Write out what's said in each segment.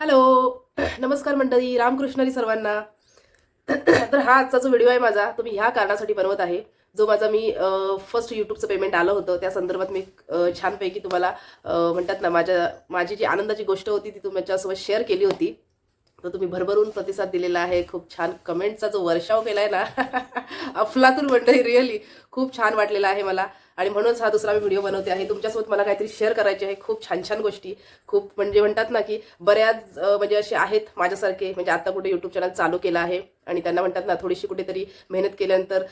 Hello. नमस्कार मंडळी, रामकृष्णारी सर्वांना. तर हा आजचा जो व्हिडिओ आहे माझा, तो मी ह्या कारणासाठी बनवत आहे. जो माझा मी फर्स्ट यूट्यूबचं पेमेंट आलं होतं त्या संदर्भात मी छानपैकी तुम्हाला म्हणतात ना माझी जी आनंदाची गोष्ट होती ती तुमच्यासोबत शेअर केली होती. तर तुम्ही भरभरून प्रतिसाद दिलेला आहे. खूप छान कमेंटचा जो वर्षाव केला आहे ना अफलातून मंडळी, रिअली खूप छान वाटलेला आहे मला. आणि म्हणूनच हा दुसरा मी व्हिडिओ बनवते आहे. तुमच्यासोबत मला काहीतरी शेअर करायचे आहे. खूप छान छान गोष्टी, खूप म्हणजे म्हणतात ना की बऱ्याच म्हणजे असे आहेत माझ्यासारखे, म्हणजे आता कुठे यूट्यूब चॅनल चालू केलं आहे आणि त्यांना म्हणतात ना थोडीशी कुठेतरी मेहनत केल्यानंतर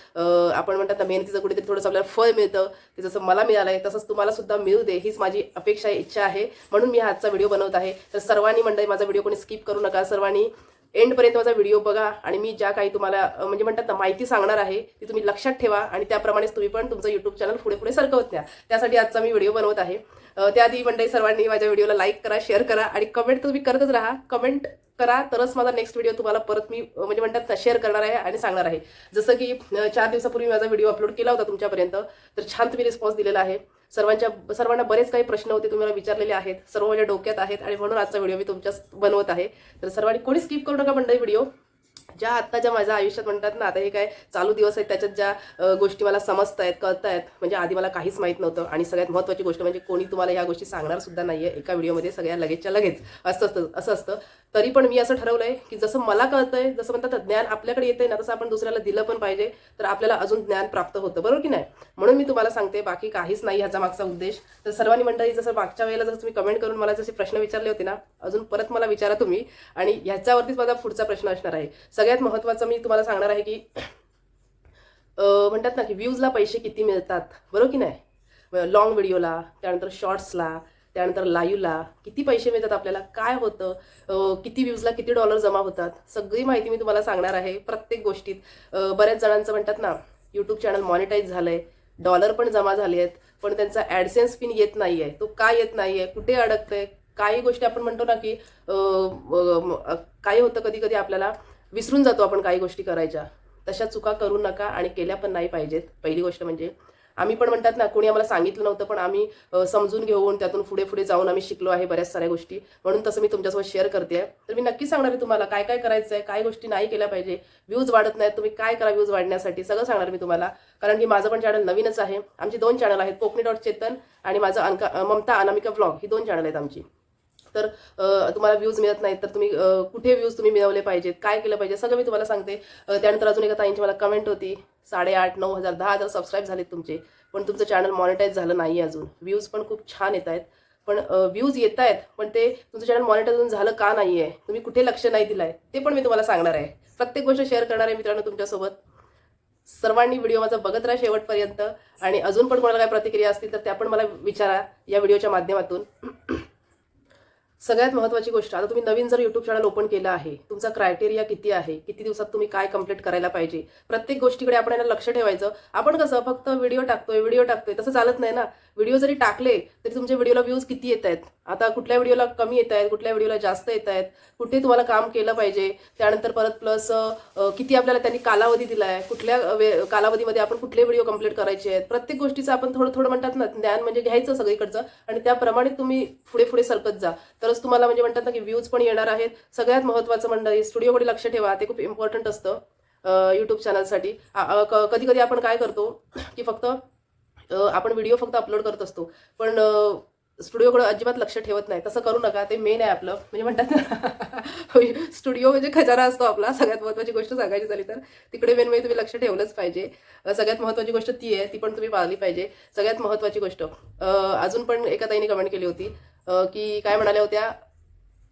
आपण म्हणतात ना मेहनतीचं कुठेतरी थोडंसं आपल्याला फळ मिळतं. ते जसं मला मिळालं आहे तसंच तुम्हाला सुद्धा मिळू दे, हीच माझी अपेक्षा इच्छा आहे. म्हणून मी आजचा व्हिडिओ बनवत आहे. तर सर्वांनी मंडळी माझा व्हिडिओ कोणी स्किप करू नका. सर्वांनी एंडपर्यंत माझा व्हिडिओ बघा आणि मी ज्या काही तुम्हाला म्हणजे म्हणतात ना माहिती सांगणार आहे ती तुम्ही लक्षात ठेवा आणि त्याप्रमाणेच तुम्ही पण तुमचं यूट्यूब चॅनल पुढे पुढे सरकवत द्या. त्यासाठी आजचा मी व्हिडिओ बनवत आहे. त्याआधी मंडळी सर्वांनी माझ्या व्हिडिओला लाईक करा, शेअर करा आणि कमेंट तुम्ही करतच राहा. कमेंट करा तरच माझा नेक्स्ट व्हिडिओ तुम्हाला परत मी म्हणजे म्हणतात ना शेअर करणार आहे आणि सांगणार आहे. जसं की 4 दिवसापूर्वी माझा व्हिडिओ अपलोड केला होता तुमच्यापर्यंत, तर छान तुम्ही रिस्पॉन्स दिलेला आहे. सर्वांना बरेच काही प्रश्न होते तुम्हाला विचारलेले आहेत, सर्व माझ्या डोक्यात आहेत आणि म्हणून आजचा व्हिडिओ मी तुमच्या बनवत आहे. तर सर्वांनी कोणी स्किप करू नका मंडळी व्हिडिओ. ज्या माझ्या आयुष्यात म्हणतात ना, आता हे काय चालू दिवस आहेत त्याच्यात ज्या गोष्टी मला समजतायत, कळतायत, म्हणजे आधी मला काहीच माहीत नव्हतं. आणि सगळ्यात महत्त्वाची गोष्ट म्हणजे कोणी तुम्हाला ह्या गोष्टी सांगणार सुद्धा नाहीये एका व्हिडिओमध्ये सगळ्या लगेचच्या लगेच असं असतं. तरी पण मी असं ठरवलंय की जसं मला कळतंय, जसं म्हणतात ज्ञान आपल्याकडे येतंय ना, तसं आपण दुसऱ्याला दिलं पण पाहिजे, तर आपल्याला अजून ज्ञान प्राप्त होतं, बरोबर की नाही. म्हणून मी तुम्हाला सांगते, बाकी काहीच नाही ह्याचा मागचा उद्देश. तर सर्वांनी मंडळी जसं मागच्या वेळेला जसं तुम्ही कमेंट करून मला जसे प्रश्न विचारले होते ना, अजून परत मला विचारा तुम्ही. आणि ह्याच्यावरतीच माझा पुढचा प्रश्न असणार आहे. सगळ्यात महत्त्वाचं मी तुम्हाला सांगणार आहे की म्हणतात ना की व्ह्यूजला पैसे किती मिळतात, बरोबर की नाही. लॉंग व्हिडिओला, त्यानंतर शॉर्ट्सला, त्यानंतर लाईव्हला किती पैसे मिळतात आपल्याला, काय होतं, किती व्ह्यूजला किती डॉलर जमा होतात, सगळी माहिती मी तुम्हाला सांगणार आहे प्रत्येक गोष्टीत. बऱ्याच जणांचं म्हणतात ना यूट्यूब चॅनल मॉनिटाईज झालंय, डॉलर पण जमा झाले आहेत, पण त्यांचा ॲडसेन्स पिन येत नाहीये. तो का येत नाहीये, कुठे अडकतंय, काही गोष्टी आपण म्हणतो ना की काय होतं कधी कधी आपल्याला विसरून जातो आपण काही गोष्टी करायच्या. तशा चुका करू नका आणि केल्या पण नाही पाहिजेत. पहिली गोष्ट म्हणजे आम्ही पण म्हणतात ना कोणी आम्हाला सांगितलं नव्हतं, पण आम्ही समजून घेऊन त्यातून पुढे पुढे जाऊन आम्ही शिकलो आहे बऱ्याच साऱ्या गोष्टी. म्हणून तसं मी तुमच्यासोबत शेअर करते आहे. तर मी नक्की सांगणार आहे तुम्हाला काय काय करायचं आहे, काय गोष्टी नाही केल्या पाहिजे. व्ह्यूज वाढत नाहीत, तुम्ही काय करा व्ह्यूज वाढण्यासाठी, सगळं सांगणार मी तुम्हाला. कारण की माझं पण चॅनल नवीनच आहे. आमची 2 चॅनल आहेत, कोकणी.चेतन आणि माझं ममता अनामिका व्लॉग, ही 2 चॅनल आहेत आमची. तर तुम्हाला व्ह्यूज मिळत नाहीत तर तुम्ही कुठे व्ह्यूज तुम्ही मिळवले पाहिजेत, काय केलं पाहिजे, सगळं मी तुम्हाला सांगते. त्यानंतर अजून एका ताईंची मला कमेंट होती, 8,500, 9,000, 10,000 सबस्क्राईब झालेत तुमचे, पण तुमचं चॅनल मॉनिटाईज झालं नाही अजून. व्ह्यूज पण खूप छान येत आहेत, पण व्ह्यूज येत आहेत पण ते तुमचं चॅनल मॉनिटाईज अजून झालं का नाही आहे, तुम्ही कुठे लक्ष नाही दिलं आहे, ते पण मी तुम्हाला सांगणार आहे. प्रत्येक गोष्ट शेअर करणार आहे मित्रांनो तुमच्यासोबत. सर्वांनी व्हिडिओ माझा बघत राहा शेवटपर्यंत. आणि अजून पण कोणाला काय प्रतिक्रिया असतील तर त्या पण मला विचारा या व्हिडिओच्या माध्यमातून. सगळ्यात महत्त्वाची गोष्ट, आता तुम्ही नवीन जर यूट्यूब चॅनल ओपन केलं आहे, तुमचा क्रायटेरिया किती आहे, किती दिवसात तुम्ही काय कंप्लीट करायला पाहिजे, प्रत्येक गोष्टीकडे आपण याला लक्ष ठेवायचं. आपण कसं फक्त व्हिडिओ टाकतोय तसं चालत नाही ना. व्हिडिओ जरी टाकले तरी तुमच्या व्हिडिओला व्ह्यूज किती येत आहेत, आता कुठल्या व्हिडिओला कमी येत आहेत, कुठल्या व्हिडिओला जास्त येत आहेत, कुठे तुम्हाला काम केलं पाहिजे, त्यानंतर परत प्लस किती आपल्याला त्यांनी कालावधी दिला आहे, कुठल्या कालावधीमध्ये आपण कुठले व्हिडिओ कंप्लीट करायचे आहेत, प्रत्येक गोष्टीचं आपण थोडं थोडं म्हणतात ना ज्ञान म्हणजे घ्यायचं सगळीकडचं आणि त्याप्रमाणे तुम्ही पुढे पुढे सरकत जा, तरच तुम्हाला म्हणजे म्हणतात ना की व्ह्यूज पण येणार आहेत. सगळ्यात महत्त्वाचं मंडळी, स्टुडिओकडे लक्ष ठेवा, ते खूप इम्पॉर्टंट असतं यूट्यूब चॅनलसाठी. कधी कधी आपण काय करतो की फक्त आपण व्हिडिओ फक्त अपलोड करत असतो, पण स्टुडिओकडे अजिबात लक्ष ठेवत नाही. तसं करू नका, ते मेन आहे आपलं, म्हणजे म्हणतात ना स्टुडिओ म्हणजे खजाना असतो आपला. सगळ्यात महत्त्वाची गोष्ट सांगायची झाली तर तिकडे मेन म्हणजे तुम्ही लक्ष ठेवलंच पाहिजे. सगळ्यात महत्त्वाची गोष्ट ती आहे, ती पण तुम्ही पाळली पाहिजे. सगळ्यात महत्त्वाची गोष्ट अजून पण एका ताईने कमेंट केली होती की काय म्हणाल्या होत्या,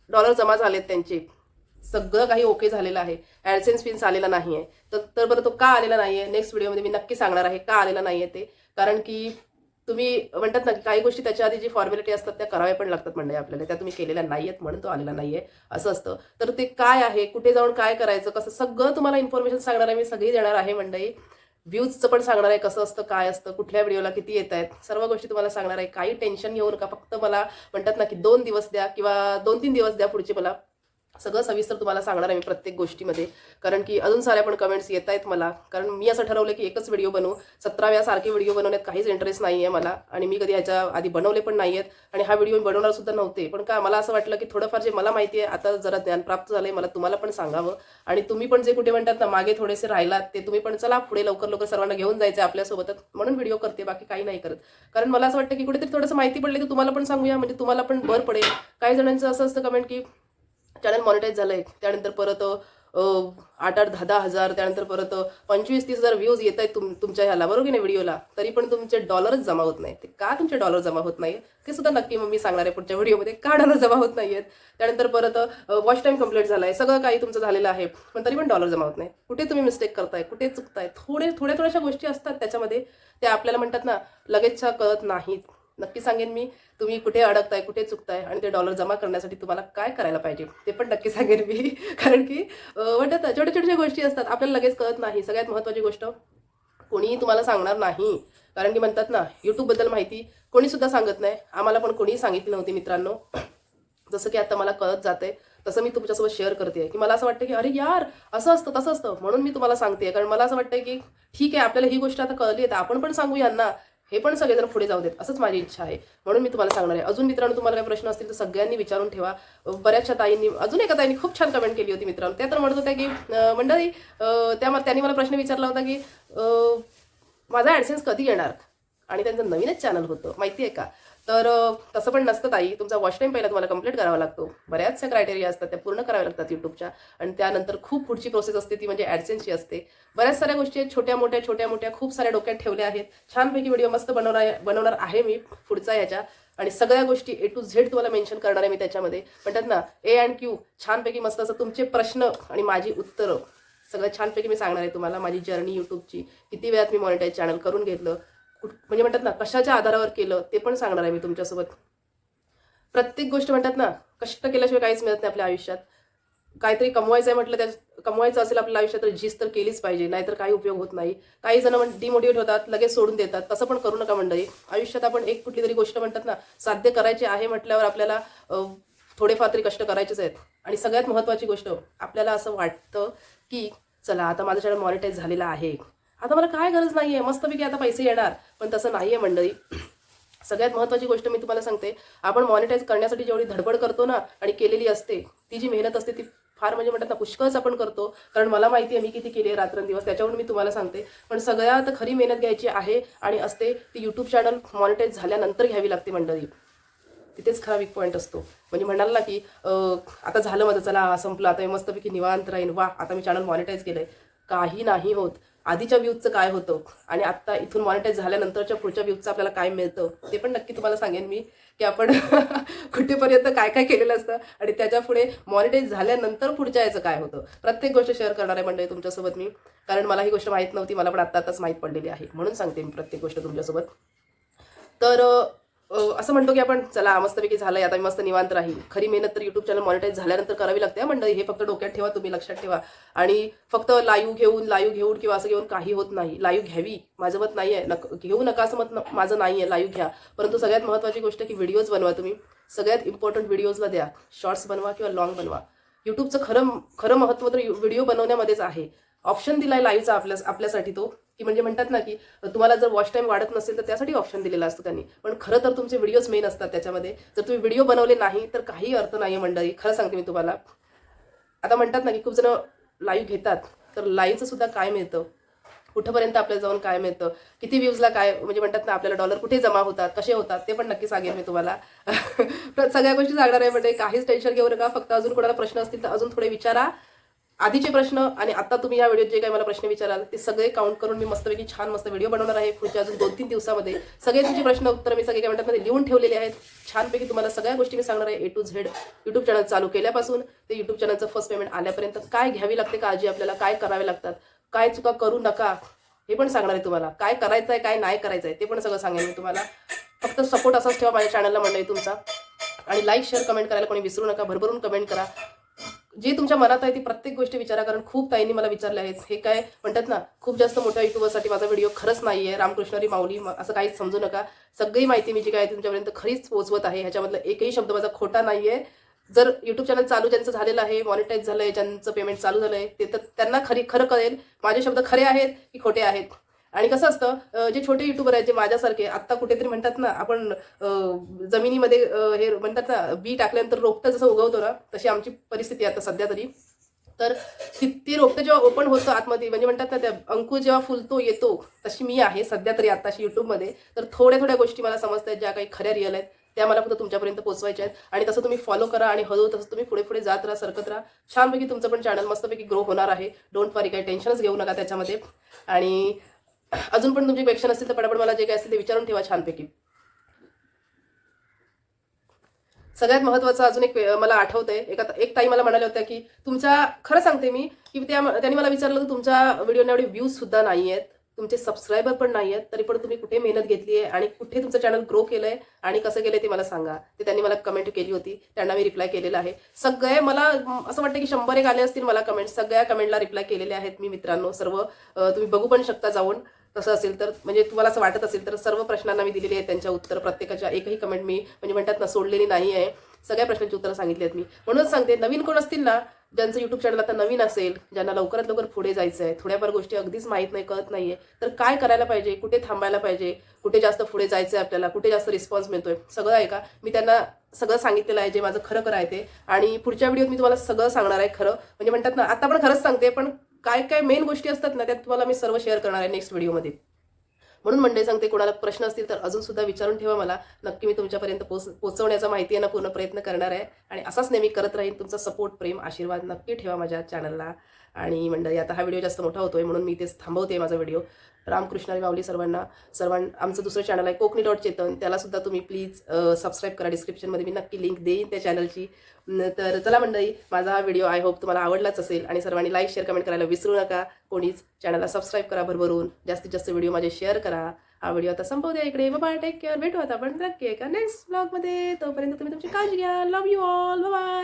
डॉलर जमा झालेत त्यांचे, सगळं काही ओके झालेलं आहे, ॲडसेन्स पिन्स आलेला नाही आहे. तर बरं तो का आलेला नाही आहे, नेक्स्ट व्हिडिओमध्ये मी नक्की सांगणार आहे का आलेला नाही आहे ते. कारण की तुम्ही म्हणतात ना की काही गोष्टी त्याच्या आधी जी फॉर्मॅलिटी असतात त्या कराव्या पण लागतात म्हणजे आपल्याला, त्या तुम्ही केलेल्या नाही आहेत म्हणून तो आलेला नाही आहे, असं असतं. तर ते काय आहे, कुठे जाऊन काय करायचं, कसं, सगळं तुम्हाला इन्फॉर्मेशन सांगणार आहे मी, सगळी देणार आहे मंडळी. व्ह्यूजचं पण सांगणार आहे, कसं असतं, काय असतं, कुठल्या व्हिडिओला किती येत आहेत, सर्व गोष्टी तुम्हाला सांगणार आहे. काही टेन्शन घेऊ नका, फक्त मला म्हणतात ना की 2 दिवस द्या किंवा 2-3 दिवस द्या पुढचे मला. सगळं सविस्तर तुम्हाला सांगणार आहे मी प्रत्येक गोष्टीमध्ये. कारण की अजून साऱ्या पण कमेंट्स येत आहेत मला. कारण मी असं ठरवलं की एकच व्हिडिओ बनवू. 17व्या सारखे व्हिडिओ बनवण्यात काहीच इंटरेस्ट नाही आहे मला आणि मी कधी ह्याच्या आधी बनवले पण नाही आहेत आणि हा व्हिडिओ मी बनवणार सुद्धा नव्हते. पण का मला असं वाटलं की थोडंफार जे मला माहिती आहे आता जरा ज्ञान प्राप्त झालंय मला तुम्हाला पण सांगावं आणि तुम्ही पण जे कुठे म्हणतात ना मागे थोडेसे राहिलात ते तुम्ही पण चला पुढे लवकर लवकर सर्वांना घेऊन जायचं आपल्यासोबतच म्हणून व्हिडिओ करते, बाकी काही नाही करत. कारण मला असं वाटतं की कुठेतरी थोडंसं माहिती पडली तर तुम्हाला पण सांगूया, म्हणजे तुम्हाला पण बरं पडेल. काही जणांचं असं असतं कमेंट की चॅनल मॉनिटाईज झालंय, त्यानंतर परत 8-8, 10-10 हजार, त्यानंतर परत 25-30 हजार व्ह्यूज येत आहेत तुमच्या ह्याला, बरोबर की नाही व्हिडिओला, तरी पण तुमचे डॉलरच जमा होत नाही. ते का तुमचे डॉलर जमा होत नाही ते सुद्धा नक्की मग मी सांगणार आहे पुढच्या व्हिडिओमध्ये, का डॉलर जमा होत नाहीयेत. त्यानंतर परत वॉच टाईम कंप्लीट झालाय, सगळं काही तुमचं झालेलं आहे, पण तरी पण डॉलर जमा होत नाही. कुठे तुम्ही मिस्टेक करताय, कुठे चुकताय, थोड्याशा गोष्टी असतात त्याच्यामध्ये, त्या आपल्याला म्हणतात ना लगेचच्या कळत नाहीत. नक्की सांगेन मी तुम्ही कुठे अडकताय, कुठे चुकताय आणि ते डॉलर जमा करण्यासाठी तुम्हाला काय करायला पाहिजे ते पण नक्की सांगेन मी. कारण की म्हणतात ना छोट्या छोट्या गोष्टी असतात आपल्याला लगेच कळत नाही. सगळ्यात महत्त्वाची गोष्ट कोणीही तुम्हाला सांगणार नाही. कारण की म्हणतात ना यूट्यूबबद्दल माहिती कोणी सुद्धा सांगत नाही. आम्हाला पण कोणीही सांगितली नव्हती मित्रांनो. जसं की आता मला कळत जाते तसं मी तुमच्यासोबत शेअर करते की मला असं वाटतं की अरे यार असं असतं तसं असतं, म्हणून मी तुम्हाला सांगते. कारण मला असं वाटतं की ठीक आहे आपल्याला ही गोष्ट आता कळली आहे, आपण पण सांगू यांना, हे पण सगळेजण पुढे जाऊ देत, असंच माझी इच्छा आहे. म्हणून मी तुम्हाला सांगणार आहे. अजून मित्रांनो तुम्हाला काही प्रश्न असतील तर सगळ्यांनी विचारून ठेवा. बऱ्याचशा ताईंनी, अजून एका ताईंनी खूप छान कमेंट केली होती मित्रांनो. त्या तर म्हणत होत्या की मंडळी त्यांनी मला प्रश्न विचारला होता की माझा ॲडसेन्स कधी येणार, आणि त्यांचं नवीनच चॅनल होतं माहिती आहे का. तर तसं पण नसतं ताई, तुमचा वॉच टाईम पहिला तुम्हाला कंप्लीट करावा लागतो. बऱ्याचशा क्रायटेरिया असतात त्या पूर्ण कराव्या लागतात यूट्यूबच्या, आणि त्यानंतर खूप पुढची प्रोसेस असते ती म्हणजे ॲडसेन्सची असते. बऱ्याच साऱ्या गोष्टी आहेत, छोट्या मोठ्या खूप साऱ्या डोक्यात ठेवल्या आहेत. छानपैकी व्हिडिओ मस्त बनवणार आहे मी पुढचा ह्याच्या, आणि सगळ्या गोष्टी A to Z तुम्हाला मेन्शन करणार आहे मी त्याच्यामध्ये. म्हणतात ना A&Q छानपैकी मस्त असं तुमचे प्रश्न आणि माझी उत्तरं सगळं छानपैकी मी सांगणार आहे तुम्हाला. माझी जर्नी यूट्यूबची, किती वेळात मी मॉनिटाईज चॅनल करून घेतलं, म्हणजे म्हणतात ना कशाच्या आधारावर केलं ते पण सांगणार आहे मी तुमच्यासोबत. प्रत्येक गोष्ट म्हणतात ना कष्ट केल्याशिवाय काहीच मिळत नाही आपल्या आयुष्यात. काहीतरी कमवायचं आहे म्हटलं, त्या कमवायचं असेल आपल्या आयुष्यात तर झीज तर केलीच पाहिजे, नाहीतर काही उपयोग होत नाही. काही जण डिमोटिवेट होतात, लगेच सोडून देतात. तसं पण करू नका मंडळी. आयुष्यात आपण एक कुठली तरी गोष्ट म्हणतात ना साध्य करायची आहे म्हटल्यावर आपल्याला थोडेफार तरी कष्ट करायचेच आहेत. आणि सगळ्यात महत्त्वाची गोष्ट, आपल्याला असं वाटतं की चला आता माझं चॅनल मॉनिटाईज झालेलं आहे, आता मला काय गरज नाही आहे, मस्तपैकी आता पैसे येणार. पण तसं नाही आहे मंडळी. सगळ्यात महत्त्वाची गोष्ट मी तुम्हाला सांगते, आपण मॉनिटाईज करण्यासाठी जेवढी धडपड करतो ना आणि केलेली असते, ती जी मेहनत असते ती फार म्हणजे म्हणतात ना पुष्कळच आपण करतो. कारण मला माहिती आहे मी किती केली आहे रात्रंदिवस, त्याच्यावरून मी तुम्हाला सांगते. पण सगळ्यात खरी मेहनत घ्यायची आहे आणि असते ती यूट्यूब चॅनल मॉनिटाईज झाल्यानंतर घ्यावी लागते मंडळी. तिथेच खरा वीक पॉईंट असतो. म्हणजे म्हणाल ना की आता झालं माझं, चला संपलं, आता मी मस्तपैकी निवांत राहीन, वा आता मी चॅनल मॉनिटाईज केलंय. काही नाही होत. आधीच्या व्ह्यूजचं काय होतं आणि आत्ता इथून मॉनिटाईज झाल्यानंतरच्या पुढच्या व्ह्यूजचं आपल्याला काय मिळतं ते पण नक्की तुम्हाला सांगेन मी, की आपण कुठेपर्यंत काय काय केलेलं असतं आणि त्याच्या पुढे मॉनिटाईज झाल्यानंतर पुढच्या याचं काय होतं. प्रत्येक गोष्ट शेअर करणार आहे मंडळी तुमच्यासोबत मी. कारण मला ही गोष्ट माहीत नव्हती, मला पण आत्ताच माहीत पडलेली आहे, म्हणून सांगते मी प्रत्येक गोष्ट तुमच्यासोबत. तर असं म्हणतो की आपण चला मस्तपैकी झालंय, आता मी मस्त निवांत राहील. खरी मेहनत तर यूट्यूब चॅनल मॉनिटाईज झाल्यानंतर करावी लागते मंडळी. हे फक्त डोक्यात ठेवा, तुम्ही लक्षात ठेवा. आणि फक्त लाईव्ह घेऊन किंवा असं घेऊन काही होत नाही. लाईव्ह घ्यावी माझं मत नाही आहे, घेऊ नका असं मत माझं नाही आहे, लाईव्ह घ्या. परंतु सगळ्यात महत्त्वाची गोष्ट की व्हिडिओज बनवा तुम्ही. सगळ्यात इम्पॉर्टंट व्हिडिओजला द्या. शॉर्ट्स बनवा किंवा लॉंग बनवा. यूट्यूबचं खरं महत्त्व तर व्हिडिओ बनवण्यामध्येच आहे. ऑप्शन दिलाय लाईव्हचा आपल्यासाठी तो, की म्हणजे म्हणतात ना की तुम्हाला जर वॉच टाईम वाढत नसेल तर त्यासाठी ऑप्शन दिलेला असतो त्यांनी. पण खरं तर तुमचे व्हिडिओज मेन असतात त्याच्यामध्ये. जर तुम्ही व्हिडिओ बनवले नाही तर काही अर्थ नाही आहे मंडळी, खरं सांगते मी तुम्हाला. आता म्हणतात ना की खूप जण लाईव्ह घेतात, तर लाईव्हचं सुद्धा काय मिळतं, कुठंपर्यंत आपल्याला जाऊन काय मिळतं, किती व्ह्यूजला काय, म्हणजे म्हणतात ना आपल्याला डॉलर कुठे जमा होतात, कसे होतात ते पण नक्की सांगेन मी तुम्हाला. सगळ्या गोष्टी सांगणार आहे म्हणजे काहीच टेन्शन घेऊ नका. फक्त अजून कोणाला प्रश्न असतील तर अजून थोडे विचारा. आधीचे प्रश्न आणि आता तुम्ही या व्हिडिओत जे काही मला प्रश्न विचाराल ते सगळे काउंट करून मी मस्तपैकी छान मस्त व्हिडिओ बनवणार आहे पुढच्या अजून 2-3 दिवसामध्ये. सगळे तुमचे प्रश्न उत्तर मी सगळे काय म्हणतात मध्ये लिहून ठेवलेले आहेत. छानपैकी तुम्हाला सगळ्या गोष्टी मी सांगणार आहे A to Z. YouTube channel चालू केल्यापासून ते यूट्यूब चॅनलचं फर्स्ट पेमेंट आल्यापर्यंत काय घ्यावी लागते काळजी, आपल्याला काय करावे लागतात, काय चुका करू नका हे पण सांगणार आहे तुम्हाला. काय करायचं आहे काय नाही करायचं आहे ते पण सगळं सांगेन मी तुम्हाला. फक्त सपोर्ट असाच ठेवा माझ्या चॅनलला मंडळी तुमचा. आणि लाईक शेअर कमेंट करायला कोणी विसरू नका. भरभरून कमेंट करा. जे तुमच्या मनात आहे ती प्रत्येक गोष्ट विचारा. कारण खूप ताईंनी मला विचारले आहेत, हे काय म्हणतात ना खूप जास्त मोठ्या युट्यूबरसाठी माझा व्हिडिओ खरंच नाही आहे, रामकृष्णारी माऊली असं काहीच समजू नका. सगळी माहिती मी जी काय तुमच्यापर्यंत खरीच पोहोचवत आहे. ह्याच्यामधलं एकही शब्द माझा खोटा नाही आहे. जर यूट्यूब चॅनल चालू ज्यांचं झालेलं आहे, मॉनिटाईज झालंय, ज्यांचं पेमेंट चालू झालंय, ते तर त्यांना खरं कळेल माझे शब्द खरे आहेत की खोटे आहेत. आणि कसं असतं, जे छोटे युट्यूबर आहेत, जे माझ्यासारखे आत्ता कुठेतरी म्हणतात ना, आपण जमिनीमध्ये हे म्हणतात ना, बी टाकल्यानंतर रोपटं जसं उगवतो ना, तशी आमची परिस्थिती आहे आता सध्या तरी. तर ती रोपटं जेव्हा ओपन होतं आतमध्ये, म्हणजे म्हणतात ना, त्या अंकुर जेव्हा फुलतो येतो, तशी मी आहे सध्या तरी आत्ताशी यूट्यूबमध्ये. तर थोड्या गोष्टी मला समजत आहेत, ज्या काही खऱ्या रिअल आहेत, त्या मला फक्त तुमच्यापर्यंत पोहोचवायच्या आहेत. आणि तसं तुम्ही फॉलो करा आणि हळूहळू तसं तुम्ही पुढे जात राहा, सरकत राहा. छानपैकी तुमचं पण चॅनल मस्तपैकी ग्रो होणार आहे. डोंट वरी, काही टेन्शनच घेऊ नका त्याच्यामध्ये. आणि अजून पण तुमची क्वेश्चन असतील तर पटापट मला जे काय असेल ते विचारून ठेवा छानपैकी. सगळ्यात महत्त्वाचं अजून एक मला आठवतंय, एक ताई मला म्हणाल्या होत्या की तुमच्या, खरं सांगते मी, की त्यांनी मला विचारलं की तुमच्या व्हिडिओने एवढे व्ह्यूज सुद्धा नाही आहेत, तुमचे सबस्क्रायबर पण नाही आहेत, तरी पण तुम्ही कुठे मेहनत घेतली आहे आणि कुठे तुमचं चॅनल ग्रो केलंय आणि कसं केलंय ते मला सांगा. ते त्यांनी मला कमेंट केली होती, त्यांना मी रिप्लाय केलेला आहे. सगळे मला असं वाटतं की 100 आले असतील मला कमेंट, सगळ्या कमेंटला रिप्लाय केलेले आहेत मी मित्रांनो. सर्व तुम्ही बघू पण शकता जाऊन, तसं असेल तर, म्हणजे तुम्हाला असं वाटत असेल तर. सर्व प्रश्नांना मी दिलेली आहेत त्यांच्या उत्तर, प्रत्येकाच्या एकही कमेंट मी म्हणजे म्हणतात ना सोडलेली नाही आहे. सगळ्या प्रश्नांची उत्तरं सांगितली आहेत मी. म्हणूनच सांगते, नवीन कोण असतील ना, ज्यांचं युट्यूब चॅनल आता नवीन असेल, ज्यांना लवकरात लवकर पुढे जायचं आहे, थोड्याफार गोष्टी अगदीच माहीत नाही, कळत नाहीये, तर काय करायला पाहिजे, कुठे थांबायला पाहिजे, कुठे जास्त पुढे जायचं आहे आपल्याला, कुठे जास्त रिस्पॉन्स मिळतोय, सगळं आहे का, मी त्यांना सगळं सांगितलेलं आहे, जे माझं खरं आहे ते. आणि पुढच्या व्हिडिओत मी तुम्हाला सगळं सांगणार आहे खरं, म्हणजे म्हणतात ना, आता पण खरंच सांगते, पण काय काय मेन गोष्टी असतात ना, त्यात तुम्हाला मी सर्व शेअर करणार आहे नेक्स्ट व्हिडिओमध्ये. म्हणून मंडळी सांगते, कोणाला प्रश्न असतील तर अजून सुद्धा विचारून ठेवा मला, नक्की मी तुमच्यापर्यंत पोहोचवण्याचा माहिती आहे ना पूर्ण प्रयत्न करणार आहे. आणि असाच नेहमी करत राहीन. तुमचा सपोर्ट, प्रेम, आशीर्वाद नक्की ठेवा माझ्या चॅनलला. आणि मंडळी, आता हा व्हिडिओ जास्त मोठा होतोय म्हणून मी तेच थांबवते माझा व्हिडिओ. रामकृष्ण माऊली सर्वांना. आमचं दुसरं चॅनल आहे कोकणी.चेतन, त्याला सुद्धा तुम्ही प्लीज सबस्क्राईब करा. डिस्क्रिप्शनमध्ये मी नक्की लिंक देईन त्या चॅनलची. तर चला मंडळी, माझा हा व्हिडिओ आय होप तुम्हाला आवडलाच असेल. आणि सर्वांनी लाईक, शेअर, कमेंट करायला विसरू नका. कोणीच चॅनलला सबस्क्राईब करा भरभरून, जास्तीत जास्त व्हिडिओ माझे शेअर करा. हा व्हिडिओ आता संपवते इकडे. Bye, take care. भेटू आता आपण नक्की एका नेक्स्ट ब्लॉगमध्ये. तोपर्यंत तुम्ही तुमची काळजी घ्या. Love you all. बाय.